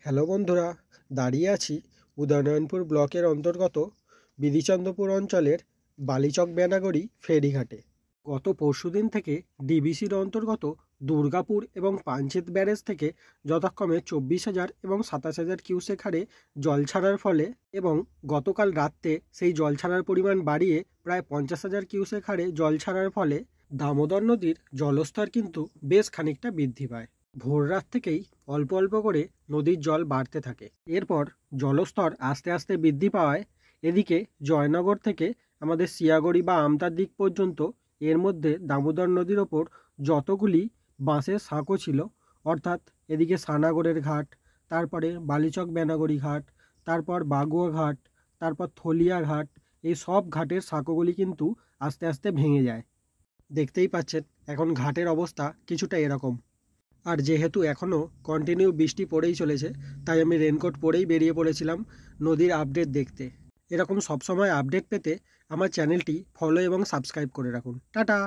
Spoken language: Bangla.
হ্যালো বন্ধুরা, দাঁড়িয়ে আছি উদয়নারায়ণপুর ব্লকের অন্তর্গত বিধিচন্দ্রপুর অঞ্চলের বালিচক বেনাগড়ি ফেরিঘাটে। গত পরশুদিন থেকে ডিবিসির অন্তর্গত দুর্গাপুর এবং পাঞ্চেত ব্যারেজ থেকে যথাক্রমে 24,000 এবং 27,000 কিউসেক হারে জল ছাড়ার ফলে এবং গতকাল রাত্রে সেই জল ছাড়ার পরিমাণ বাড়িয়ে প্রায় 50,000 কিউসেক হারে জল ছাড়ার ফলে দামোদর নদীর জলস্তর কিন্তু বেশ খানিকটা বৃদ্ধি পায়। ভোর রাত থেকেই অল্প অল্প করে নদীর জল বাড়তে থাকে। এরপর জলস্তর আস্তে আস্তে বৃদ্ধি পাওয়ায় এদিকে জয়নগর থেকে আমাদের শিয়াগড়ি বা আমতার দিক পর্যন্ত এর মধ্যে দামোদর নদীর ওপর যতগুলি বাঁশের সাঁকো ছিল, অর্থাৎ এদিকে সানাগড়ের ঘাট, তারপরে বালিচক বেনাগড়ি ঘাট, তারপর বাগুয়া ঘাট, তারপর থলিয়া ঘাট, এই সব ঘাটের সাঁকোগুলি কিন্তু আস্তে আস্তে ভেঙে যায়। দেখতেই পাচ্ছেন এখন ঘাটের অবস্থা কিছুটা এরকম। আর যেহেতু এখনও কন্টিনিউ বৃষ্টি পড়েই চলেছে, তাই আমি রেনকোট পরেই বেরিয়ে পড়েছিলাম নদীর আপডেট দেখতে। এরকম সবসময় আপডেট পেতে আমার চ্যানেলটি ফলো এবং সাবস্ক্রাইব করে রাখুন। টাটা।